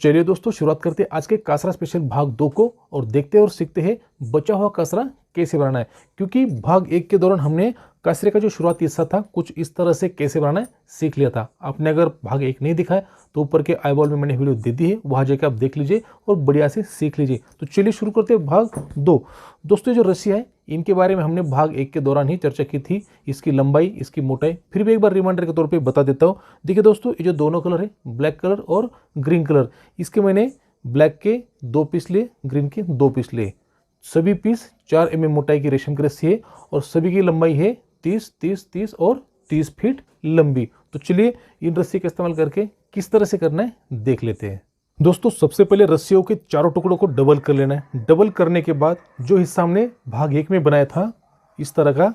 चलिए दोस्तों, शुरुआत करते हैं आज के कासरा स्पेशल भाग 2 को और देखते हैं और सीखते हैं बचा हुआ कासरा कैसे बनाना है। क्योंकि भाग 1 के दौरान हमने कासरे का जो शुरुआती हिस्सा था कुछ इस तरह से कैसे बनाना है सीख लिया था। आपने अगर भाग 1 नहीं दिखा है तो ऊपर के आई बॉल में मैंने वीडियो दे दी है, वहां जाकर आप देख लीजिए और बढ़िया से सीख लीजिए। तो चलिए शुरू करते हैं भाग 2। दोस्तों, जो रस्सियाँ है इनके बारे में हमने भाग 1 के दौरान ही चर्चा की थी, इसकी लंबाई, इसकी मोटाई। फिर भी एक बार रिमाइंडर के तौर पे बता देता हूँ। देखिए दोस्तों, ये जो दोनों कलर है, ब्लैक कलर और ग्रीन कलर, इसके मैंने ब्लैक के 2 पीस लिए, ग्रीन के 2 पीस लिए। सभी पीस 4 mm मोटाई की रेशम की रस्सी है और सभी की लंबाई है 30, 30, 30 और 30 फीट लंबी। तो चलिए इन रस्सी का इस्तेमाल करके किस तरह से करना है देख लेते हैं। दोस्तों, सबसे पहले रस्सियों के चारों टुकड़ों को डबल कर लेना है। डबल करने के बाद जो हिस्सा हमने भाग 1 में बनाया था इस तरह का,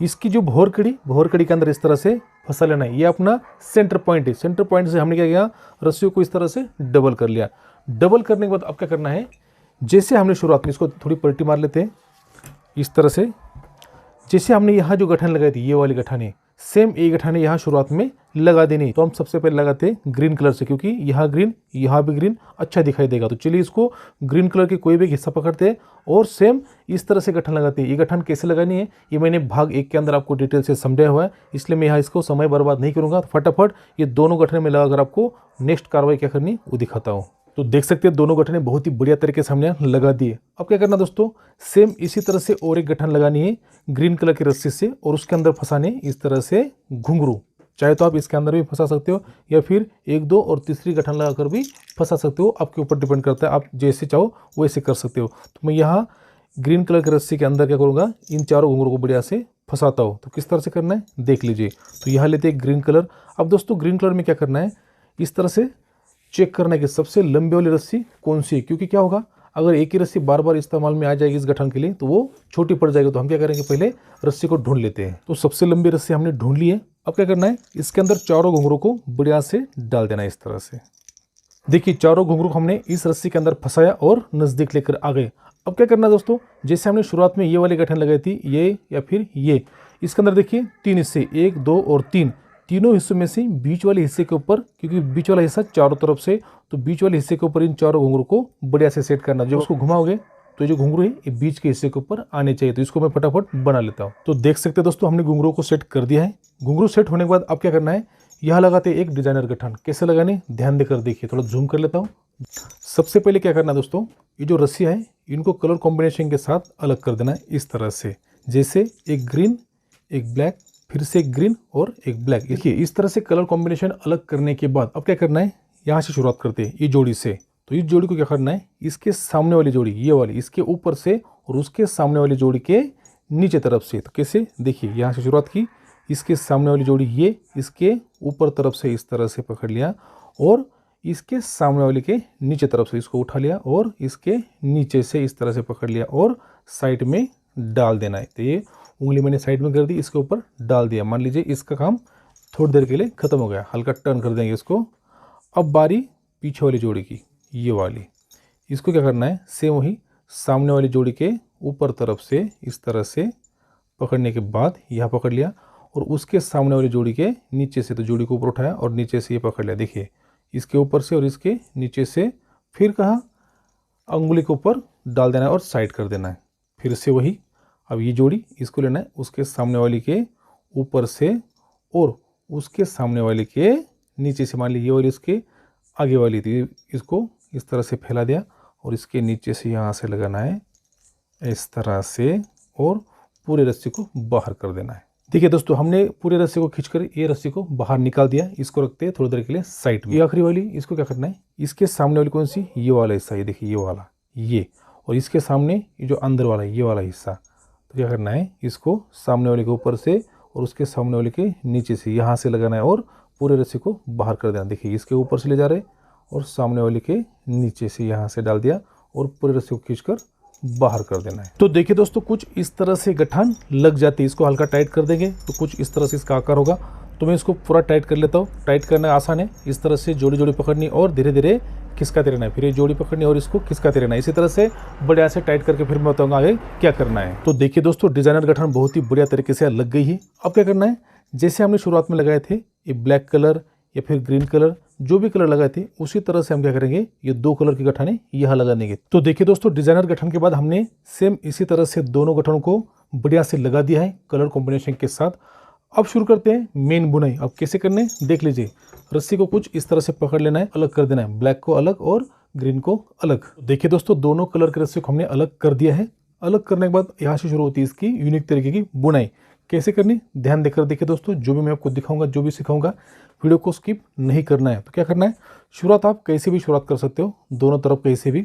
इसकी जो भौर कड़ी के अंदर इस तरह से फंसा लेना है। ये अपना सेंटर पॉइंट है। सेंटर पॉइंट से हमने क्या किया, रस्सियों को इस तरह से डबल कर लिया। डबल करने के बाद अब क्या करना है, जैसे हमने शुरुआत में इसको थोड़ी पलटी मार लेते हैं इस तरह से। जैसे हमने यहाँ जो गठान लगाई थी, ये वाली गठान है, सेम ये गठान यहाँ शुरुआत में लगा देनी। तो हम सबसे पहले लगाते हैं ग्रीन कलर से, क्योंकि यहाँ ग्रीन, यहाँ भी ग्रीन अच्छा दिखाई देगा। तो चलिए इसको ग्रीन कलर के कोई भी हिस्सा पकड़ते हैं और सेम इस तरह से गठान लगाते हैं। ये गठान कैसे लगानी है ये मैंने भाग 1 के अंदर आपको डिटेल से समझाया हुआ है, इसलिए मैं यहाँ इसको समय बर्बाद नहीं करूँगा। फटाफट ये दोनों गठान में लगाकर आपको नेक्स्ट कार्रवाई क्या करनी है वो दिखाता हूँ। तो देख सकते हैं दोनों गठाने बहुत ही बढ़िया तरीके से हमने लगा दिए। अब क्या करना दोस्तों, सेम इसी तरह से और एक गठान लगानी है ग्रीन कलर की रस्सी से और उसके अंदर फंसाने इस तरह से घुंघरू। चाहे तो आप इसके अंदर भी फंसा सकते हो या फिर 1, 2 और तीसरी गठान लगाकर भी फंसा सकते हो, आपके ऊपर डिपेंड करता है, आप जैसे चाहो वैसे कर सकते हो। तो मैं यहाँ ग्रीन कलर की रस्सी के अंदर क्या करूँगा, इन चारों घुंघरू को बढ़िया से फंसाता हूँ। तो किस तरह से करना है देख लीजिए। तो यहाँ लेते हैं ग्रीन कलर। अब दोस्तों ग्रीन कलर में क्या करना है, इस तरह से चेक करना है कि सबसे लंबी वाली रस्सी कौन सी है। क्योंकि क्या होगा, अगर एक ही रस्सी बार बार इस्तेमाल में आ जाएगी इस गठन के लिए तो वो छोटी पड़ जाएगी। तो हम क्या करेंगे, पहले रस्सी को ढूंढ लेते हैं। तो सबसे लंबी रस्सी हमने ढूंढ ली है। अब क्या करना है, इसके अंदर चारों घुंघरू को बढ़िया से डाल देना है इस तरह से। देखिए चारों घुंघरू हमने इस रस्सी के अंदर फंसाया और नजदीक लेकर आ गए। अब क्या करना है दोस्तों, जैसे हमने शुरुआत में ये वाली गठन लगाई थी, ये या फिर ये, इसके अंदर देखिए 3 हिस्से, 1, 2 और 3, तीनों हिस्सों में से बीच वाले हिस्से के ऊपर, क्योंकि बीच वाला हिस्सा चारों तरफ से, तो बीच वाले हिस्से के ऊपर इन चारों घुंघरू को बढ़िया से सेट करना। जब उसको घुमाओगे तो जो घुंघरू है ये बीच के हिस्से के ऊपर आने चाहिए। तो इसको मैं फटाफट बना लेता हूँ। तो देख सकते हैं दोस्तों, हमने घुंघरू को सेट कर दिया है। घुंघरू सेट होने के बाद अब क्या करना है, यह लगाते हैं एक डिजाइनर गठान। कैसे लगाने ध्यान देकर देखिए, थोड़ा जूम कर लेता हूँ। सबसे पहले क्या करना है दोस्तों, ये जो रस्सियाँ है इनको कलर कॉम्बिनेशन के साथ अलग कर देना है इस तरह से। जैसे एक ग्रीन, एक ब्लैक, फिर से एक ग्रीन और एक ब्लैक। देखिए इस तरह से कलर कॉम्बिनेशन अलग करने के बाद अब क्या करना है, यहाँ से शुरुआत करते हैं ये जोड़ी से। तो इस जोड़ी को क्या करना है, इसके सामने वाली जोड़ी, ये वाली, इसके ऊपर से और उसके सामने वाली जोड़ी के नीचे तरफ से। तो कैसे, देखिए यहाँ से शुरुआत की, इसके सामने वाली जोड़ी ये, इसके ऊपर तरफ से इस तरह से पकड़ लिया और इसके सामने वाली के नीचे तरफ से इसको उठा लिया और इसके नीचे से इस तरह से पकड़ लिया और साइड में डाल देना है। तो ये उंगली मैंने साइड में कर दी, इसके ऊपर डाल दिया। मान लीजिए इसका काम थोड़ी देर के लिए खत्म हो गया, हल्का टर्न कर देंगे इसको। अब बारी पीछे वाली जोड़ी की, ये वाली, इसको क्या करना है, सेम वही सामने वाली जोड़ी के ऊपर तरफ से इस तरह से पकड़ने के बाद यहाँ पकड़ लिया और उसके सामने वाली जोड़ी के नीचे से, तो जोड़ी को ऊपर उठाया और नीचे से ये पकड़ लिया। देखिए इसके ऊपर से और इसके नीचे से, फिर कहाँ अंगुली के ऊपर डाल देना है और साइड कर देना है। फिर से वही, अब ये जोड़ी इसको लेना है उसके सामने वाली के ऊपर से और उसके सामने वाली के नीचे से। मान ली ये वाली इसके आगे वाली थी, इसको इस तरह से फैला दिया और इसके नीचे से यहाँ से लगाना है इस तरह से और पूरे रस्सी को बाहर कर देना है। देखिए दोस्तों, हमने पूरे रस्सी को खींचकर ये रस्सी को बाहर निकाल दिया। इसको रखते हैं थोड़ी देर के लिए साइड में। ये आखिरी वाली, इसको क्या करना है, इसके सामने वाली कौन सी, ये वाला हिस्सा, ये देखिए ये वाला, ये, और इसके सामने ये जो अंदर वाला ये वाला हिस्सा। तो क्या करना है, इसको सामने वाले के ऊपर से और उसके सामने वाले के नीचे से यहाँ से लगाना है और पूरे रस्सी को बाहर कर देना। देखिए इसके ऊपर से ले जा रहे और सामने वाले के नीचे से यहाँ से डाल दिया और पूरे रस्सी को खींचकर बाहर कर देना है। तो देखिए दोस्तों, कुछ इस तरह से गठान लग जाती है। इसको हल्का टाइट कर देंगे तो कुछ इस तरह से इसका आकार होगा। तो मैं इसको पूरा टाइट कर लेता हूँ। टाइट करना आसान है, इस तरह से जोड़ी जोड़ी पकड़नी और धीरे धीरे खिसकाते रहना है, फिर ये जोड़ी पकड़नी और इसको खिसकाते रहना है। इसी तरह से बढ़िया से टाइट करके फिर मैं बताऊंगा आगे क्या करना है। तो देखिए दोस्तों, डिजाइनर गठन बहुत ही बढ़िया तरीके से लग गई है। अब क्या करना है, जैसे हमने शुरुआत में लगाए थे ये ब्लैक कलर या फिर ग्रीन कलर, जो भी कलर लगाए थे उसी तरह से हम क्या करेंगे, ये 2 कलर के गठाने यहाँ लगा देंगे। तो देखिए दोस्तों, डिजाइनर गठन के बाद हमने सेम इसी तरह से दोनों गठनों को बढ़िया से लगा दिया है कलर कॉम्बिनेशन के साथ। अब शुरू करते हैं मेन बुनाई। अब कैसे करने देख लीजिए। रस्सी को कुछ इस तरह से पकड़ लेना है, अलग कर देना है, ब्लैक को अलग और ग्रीन को अलग। देखिए दोस्तों, दोनों कलर के रस्सी को हमने अलग कर दिया है। अलग करने के बाद यहाँ से शुरू होती है इसकी यूनिक तरीके की बुनाई। कैसे करनी ध्यान देकर देखिए दोस्तों, जो भी मैं आपको दिखाऊंगा, जो भी सिखाऊंगा, वीडियो को स्किप नहीं करना है। तो क्या करना है, शुरुआत आप कैसे भी शुरुआत कर सकते हो, दोनों तरफ कैसे भी।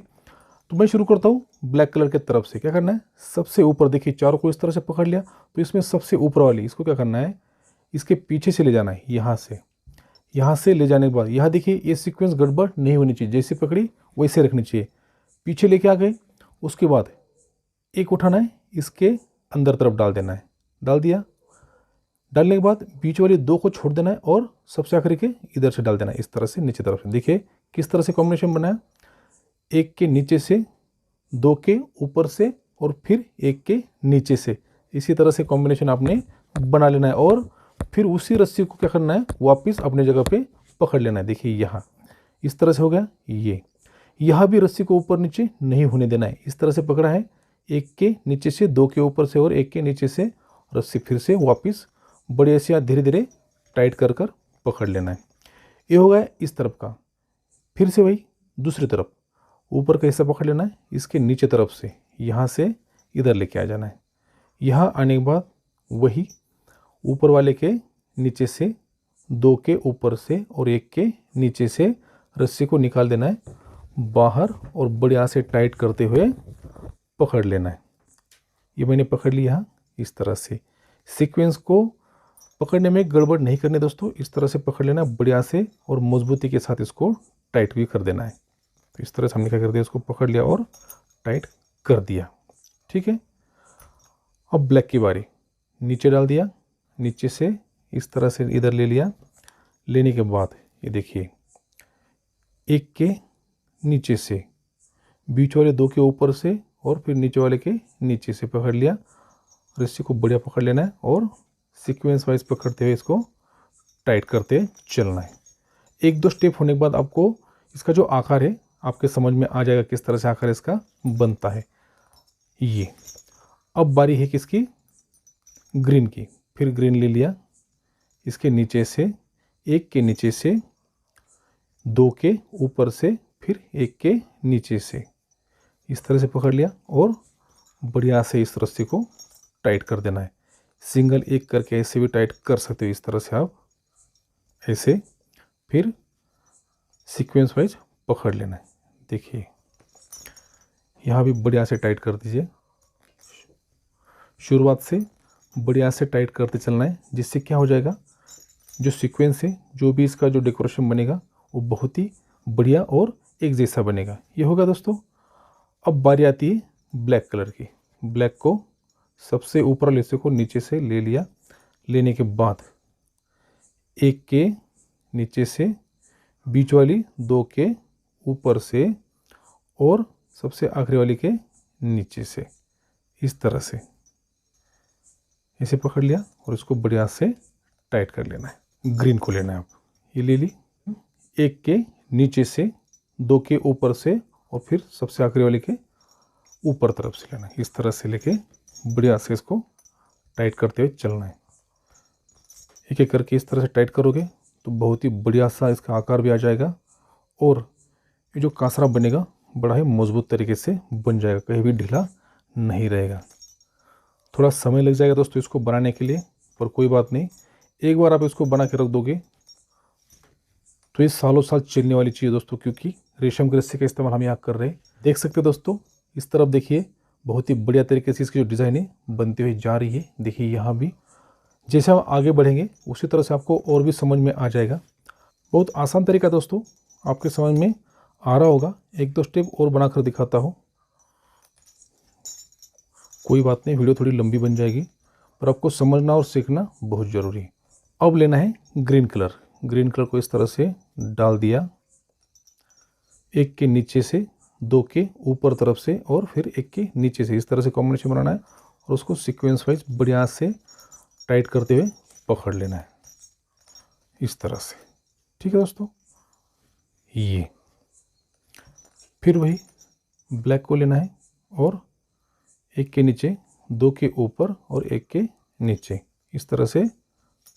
तो मैं शुरू करता हूँ ब्लैक कलर के तरफ से। क्या करना है, सबसे ऊपर देखिए, चारों को इस तरह से पकड़ लिया, तो इसमें सबसे ऊपर वाली इसको क्या करना है, इसके पीछे से ले जाना है। यहाँ से ले जाने के बाद यहाँ देखिए, ये सीक्वेंस गड़बड़ नहीं होनी चाहिए, जैसे पकड़ी वैसे रखनी चाहिए। पीछे लेके आ गए, उसके बाद एक उठाना है, इसके अंदर तरफ डाल देना है। डाल दिया, डालने के बाद बीच वाली 2 को छोड़ देना है और सबसे आखिरी के इधर से डाल देना है, इस तरह से नीचे तरफ से। देखिए किस तरह से कॉम्बिनेशन बनाया, 1 के नीचे से, 2 के ऊपर से और फिर 1 के नीचे से। इसी तरह से कॉम्बिनेशन आपने बना लेना है और फिर उसी रस्सी को क्या करना है, वापस अपने जगह पे पकड़ लेना है। देखिए यहाँ इस तरह से हो गया। ये यहाँ भी रस्सी को ऊपर नीचे नहीं होने देना है, इस तरह से पकड़ा है, 1 के नीचे से, 2 के ऊपर से और 1 के नीचे से रस्सी फिर से वापस बढ़िया से धीरे धीरे टाइट कर कर पकड़ लेना है। ये हो गया इस तरफ का। फिर से वही दूसरी तरफ ऊपर का हिस्सा पकड़ लेना है, इसके नीचे तरफ से यहाँ से इधर लेके आ जाना है। यहाँ आने के बाद वही ऊपर वाले के नीचे से, 2 के ऊपर से और 1 के नीचे से रस्सी को निकाल देना है बाहर और बढ़िया से टाइट करते हुए पकड़ लेना है। ये मैंने पकड़ लिया इस तरह से। सीक्वेंस को पकड़ने में गड़बड़ नहीं करनी दोस्तों, इस तरह से पकड़ लेना बढ़िया से और मजबूती के साथ इसको टाइट भी कर देना है। तो इस तरह से हमने क्या कर दिया, इसको पकड़ लिया और टाइट कर दिया। ठीक है, अब ब्लैक की बारी। नीचे डाल दिया, नीचे से इस तरह से इधर ले लिया। लेने के बाद ये देखिए, 1 के नीचे से, बीच वाले 2 के ऊपर से और फिर नीचे वाले के नीचे से पकड़ लिया। रस्सी को बढ़िया पकड़ लेना है और सीक्वेंस वाइज पकड़ते हुए इसको टाइट करते चलना है। 1-2 स्टेप होने के बाद आपको इसका जो आकार है आपके समझ में आ जाएगा, किस तरह से आकार इसका बनता है। ये अब बारी है किसकी, ग्रीन की। फिर ग्रीन ले लिया, इसके नीचे से, 1 के नीचे से, 2 के ऊपर से, फिर 1 के नीचे से इस तरह से पकड़ लिया और बढ़िया से इस रस्सी को टाइट कर देना है। सिंगल एक करके ऐसे भी टाइट कर सकते हो, इस तरह से आप ऐसे, फिर सीक्वेंस वाइज पकड़ लेना है। देखिए यहाँ भी बढ़िया से टाइट कर दीजिए। शुरुआत से बढ़िया से टाइट करते चलना है, जिससे क्या हो जाएगा, जो सीक्वेंस है, जो भी इसका जो डेकोरेशन बनेगा वो बहुत ही बढ़िया और एक जैसा बनेगा। ये होगा दोस्तों। अब बारी आती है ब्लैक कलर की। ब्लैक को सबसे ऊपर वाले हिस्से को नीचे से ले लिया। लेने के बाद 1 के नीचे से, बीच वाली 2 के ऊपर से और सबसे आखिरी वाली के नीचे से इस तरह से ऐसे पकड़ लिया और इसको बढ़िया से टाइट कर लेना है। ग्रीन को लेना है आप, ये ले ली। 1 के नीचे से, 2 के ऊपर से और फिर सबसे आखिरी वाले के ऊपर तरफ से लेना है। इस तरह से लेके बढ़िया से इसको टाइट करते हुए चलना है। एक एक करके इस तरह से टाइट करोगे तो बहुत ही बढ़िया सा इसका आकार भी आ जाएगा और ये जो कासरा बनेगा बड़ा ही मजबूत तरीके से बन जाएगा, कहीं भी ढीला नहीं रहेगा। थोड़ा समय लग जाएगा दोस्तों इसको बनाने के लिए, पर कोई बात नहीं, एक बार आप इसको बना के रख दोगे तो ये सालों साल चलने वाली चीज़ है दोस्तों, क्योंकि रेशम के रस्सी का इस्तेमाल हम यहाँ कर रहे हैं। देख सकते हो दोस्तों, इस तरफ देखिए बहुत ही बढ़िया तरीके से इसकी जो डिज़ाइन है बनती हुई जा रही है। देखिए यहाँ भी जैसे हम आगे बढ़ेंगे उसी तरह से आपको और भी समझ में आ जाएगा। बहुत आसान तरीका दोस्तों, आपके समझ में आ रहा होगा। 1-2 स्टेप और बनाकर दिखाता हूँ, कोई बात नहीं, वीडियो थोड़ी लंबी बन जाएगी, पर आपको समझना और सीखना बहुत ज़रूरी है। अब लेना है ग्रीन कलर। ग्रीन कलर को इस तरह से डाल दिया, 1 के नीचे से, 2 के ऊपर तरफ से और फिर 1 के नीचे से, इस तरह से कॉम्बिनेशन बनाना है और उसको सीक्वेंस वाइज बढ़िया से टाइट करते हुए पकड़ लेना है इस तरह से। ठीक है दोस्तों, ये। फिर वही ब्लैक को लेना है और एक के नीचे, दो के ऊपर और एक के नीचे इस तरह से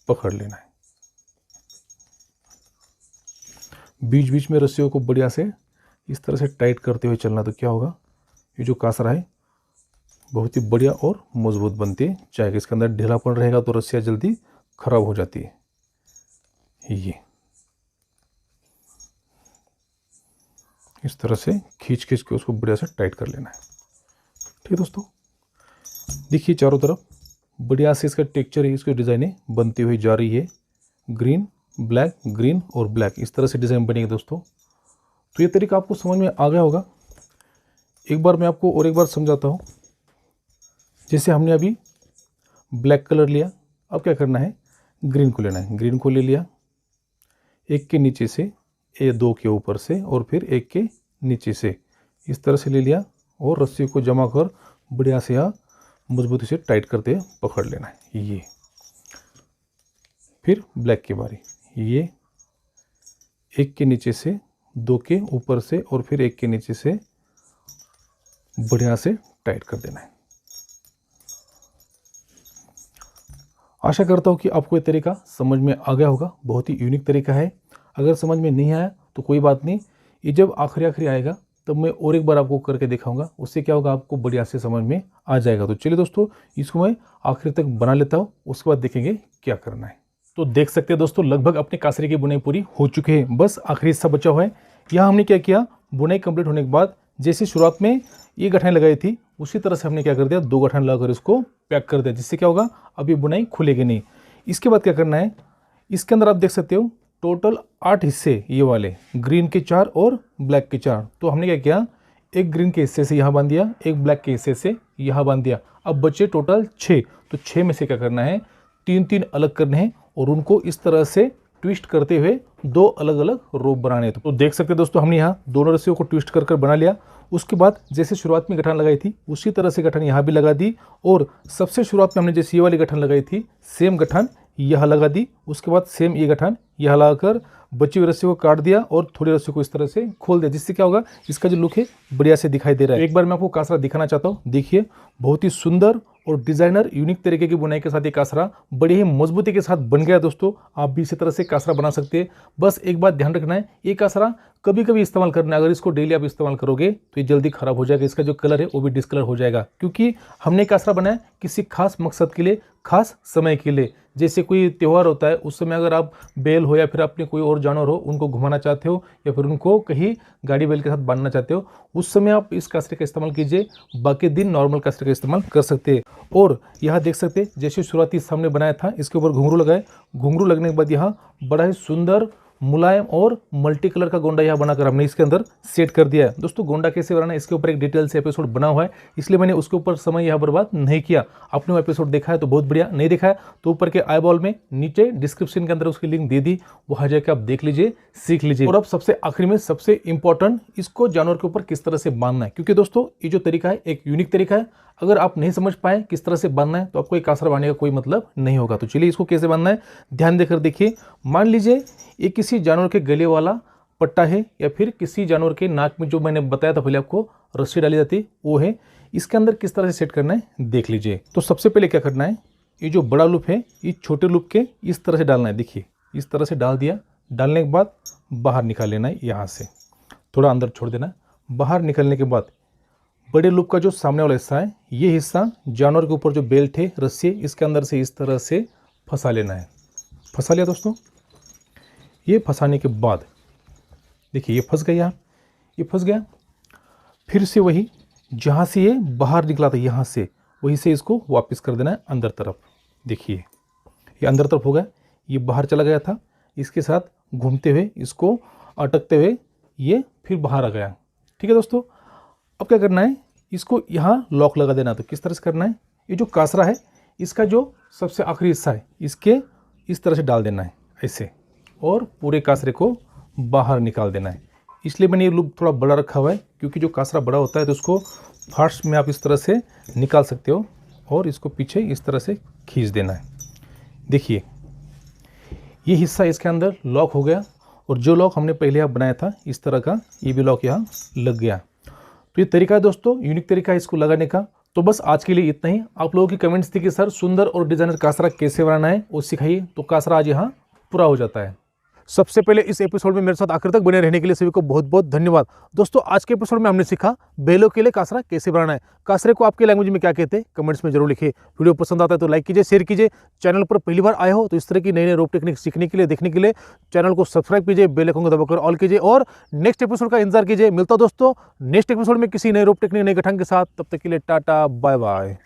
पकड़ लेना है। बीच बीच में रस्सियों को बढ़िया से इस तरह से टाइट करते हुए चलना, तो क्या होगा, ये जो कासरा है बहुत ही बढ़िया और मजबूत बनती जाएगी। इसके अंदर ढीलापन रहेगा तो रस्सियाँ जल्दी खराब हो जाती है। ये इस तरह से खींच खींच के उसको बढ़िया से टाइट कर लेना है। ठीक है दोस्तों, देखिए चारों तरफ बढ़िया से इसका टेक्सचर है, इसकी डिज़ाइनें बनती हुई जा रही है। ग्रीन ग्रीन और ब्लैक इस तरह से डिज़ाइन बनेगी दोस्तों। तो ये तरीका आपको समझ में आ गया होगा। एक बार मैं आपको और एक बार समझाता हूँ। जैसे हमने अभी ब्लैक कलर लिया, अब क्या करना है, ग्रीन को लेना है। ग्रीन को ले लिया, एक के नीचे से, दो के ऊपर से और फिर एक के नीचे से इस तरह से ले लिया और रस्सी को जमा कर बढ़िया से यहाँ मजबूती से टाइट करते पकड़ लेना है। ये फिर ब्लैक की बारी, ये एक के नीचे से, दो के ऊपर से और फिर एक के नीचे से बढ़िया से टाइट कर देना है। आशा करता हूँ कि आपको ये तरीका समझ में आ गया होगा। बहुत ही यूनिक तरीका है। अगर समझ में नहीं आया तो कोई बात नहीं, ये जब आखिरी आएगा तब मैं और एक बार आपको करके दिखाऊंगा। उससे क्या होगा, आपको बढ़िया से समझ में आ जाएगा। तो चलिए दोस्तों, इसको मैं आखिर तक बना लेता हूँ, उसके बाद देखेंगे क्या करना है। तो देख सकते हैं दोस्तों, लगभग अपने कासरे की बुनाई पूरी हो चुकी है, बस आखिरी हिस्सा बचा हुआ है। यहाँ हमने क्या किया, बुनाई कंप्लीट होने के बाद जैसे शुरुआत में ये गठान लगाई थी उसी तरह से हमने क्या कर दिया, दो गठान लगाकर इसको पैक कर दिया, जिससे क्या होगा, अभी बुनाई खुलेगी नहीं। इसके बाद क्या करना है, इसके अंदर आप देख सकते हो टोटल 8 हिस्से, ये वाले ग्रीन के 4 और ब्लैक के 4। तो हमने क्या किया, एक ग्रीन के हिस्से से यहाँ बांध दिया, एक ब्लैक के हिस्से से यहाँ बांध दिया। अब बचे टोटल 6। तो 6 में से क्या करना है, 3-3 अलग करने हैं और उनको इस तरह से ट्विस्ट करते हुए 2 अलग अलग रोप बनाने। तो देख सकते हैं दोस्तों, हमने यहाँ दोनों रस्सियों को ट्विस्ट कर बना लिया। उसके बाद जैसे शुरुआत में गठान लगाई थी उसी तरह से गठान यहाँ भी लगा दी और सबसे शुरुआत में हमने जैसे ये वाली गठान लगाई थी सेम गठान यहाँ लगा दी। उसके बाद सेम ये गठान यहाँ लगाकर बची हुई रस्सी को काट दिया और थोड़ी रस्सी को इस तरह से खोल दिया, जिससे क्या होगा, इसका जो लुक है बढ़िया से दिखाई दे रहा है। एक बार मैं आपको कासरा दिखाना चाहता हूँ। देखिए, बहुत ही सुंदर और डिजाइनर यूनिक तरीके की बुनाई के साथ ये कासरा बड़ी ही मजबूती के साथ बन गया। दोस्तों, आप भी इसी तरह से कासरा बना सकते हैं। बस एक बात ध्यान रखना है, ये कासरा कभी कभी इस्तेमाल करना है। अगर इसको डेली आप इस्तेमाल करोगे तो ये जल्दी खराब हो जाएगा, इसका जो कलर है वो भी डिस्कलर हो जाएगा, क्योंकि हमने कासरा बनाया किसी खास मकसद के लिए, खास समय के लिए। जैसे कोई त्यौहार होता है, उस समय अगर आप बैल हो या फिर अपने कोई और जानवर हो उनको घुमाना चाहते हो या फिर उनको कहीं गाड़ी बैल के साथ बांधना चाहते हो, उस समय आप इस कासरे का इस्तेमाल कीजिए। बाकी दिन नॉर्मल कासरे का इस्तेमाल कर सकते हैं। और यहाँ देख सकते हैं, जैसे शुरुआती सामने बनाया था, इसके ऊपर घुंघरू लगाए। घुंघरू लगने के बाद यहाँ बड़ा ही सुंदर, मुलायम और मल्टी कलर का गोंडा यहाँ बनाकर हमने इसके अंदर सेट कर दिया है। दोस्तों, गोंडा कैसे बनाना है इसके ऊपर एक डिटेल से एपिसोड बना हुआ है, इसलिए मैंने उसके ऊपर समय यहाँ बर्बाद नहीं किया। आपने वो एपिसोड देखा है तो बहुत बढ़िया, नहीं देखा है तो ऊपर के आई बॉल में नीचे डिस्क्रिप्शन के अंदर उसकी लिंक दे दी, वहां जाकर आप देख लीजिए, सीख लीजिए। और अब सबसे आखिरी में सबसे इंपॉर्टेंट, इसको जानवर के ऊपर किस तरह से बांधना है, क्योंकि दोस्तों ये जो तरीका है एक यूनिक तरीका है। अगर आप नहीं समझ पाए किस तरह से बांधना है तो आपको एक कासरा बांधने का कोई मतलब नहीं होगा। तो चलिए इसको कैसे बांधना है ध्यान देकर देखिए। मान लीजिए ये किसी जानवर के गले वाला पट्टा है या फिर किसी जानवर के नाक में, जो मैंने बताया था पहले आपको रस्सी डाली जाती वो है, इसके अंदर किस तरह से सेट करना है देख लीजिए। तो सबसे पहले क्या करना है, ये जो बड़ा लूप है ये छोटे लूप के इस तरह से डालना है। देखिए, इस तरह से डाल दिया। डालने के बाद बाहर निकाल लेना है, यहाँ से थोड़ा अंदर छोड़ देना है। बाहर निकलने के बाद बड़े लूप का जो सामने वाला हिस्सा है, ये हिस्सा जानवर के ऊपर जो बेल्ट है, रस्सी, इसके अंदर से इस तरह से फंसा लेना है। फंसा लिया दोस्तों। ये फंसाने के बाद देखिए ये फंस गया, यहाँ ये फंस गया। फिर से वही जहाँ से ये बाहर निकला था, यहाँ से वहीं से इसको वापस कर देना है अंदर तरफ। देखिए ये अंदर तरफ हो गया, ये बाहर चला गया था, इसके साथ घूमते हुए, इसको अटकते हुए ये फिर बाहर आ गया। ठीक है दोस्तों, अब क्या करना है, इसको यहाँ लॉक लगा देना। तो किस तरह से करना है, ये जो कासरा है इसका जो सबसे आखिरी हिस्सा है इसके इस तरह से डाल देना है ऐसे, और पूरे कासरे को बाहर निकाल देना है। इसलिए मैंने ये लूप थोड़ा बड़ा रखा हुआ है, क्योंकि जो कासरा बड़ा होता है तो उसको फास्ट में आप इस तरह से निकाल सकते हो और इसको पीछे इस तरह से खींच देना है। देखिए ये हिस्सा इसके अंदर लॉक हो गया और जो लॉक हमने पहले यहाँ बनाया था इस तरह का ये भी लॉक यहाँ लग गया। तो ये तरीका है दोस्तों, यूनिक तरीका है इसको लगाने का। तो बस आज के लिए इतना ही। आप लोगों की कमेंट्स थी कि सर सुंदर और डिजाइनर कासरा कैसे बनाना है वो सिखाइए, तो कासरा आज यहाँ पूरा हो जाता है। सबसे पहले इस एपिसोड में मेरे साथ आखिर तक बने रहने के लिए सभी को बहुत बहुत धन्यवाद। दोस्तों आज के एपिसोड में हमने सीखा बैलों के लिए कासरा कैसे बनाना है। कासरे को आपके लैंग्वेज में क्या कहते हैं कमेंट्स में जरूर लिखिए। वीडियो पसंद आता है तो लाइक कीजिए, शेयर कीजिए। चैनल पर पहली बार आए हो तो इस तरह की नई नई रोप टेक्निक सीखने के लिए, देखने के लिए चैनल को सब्सक्राइब कीजिए, बेल आइकन को दबाकर ऑल कीजिए और नेक्स्ट एपिसोड का इंतजार कीजिए। मिलता दोस्तों नेक्स्ट एपिसोड में किसी नए रोप टेक्निक नए गठन के साथ। तब तक के लिए टाटा बाय बाय।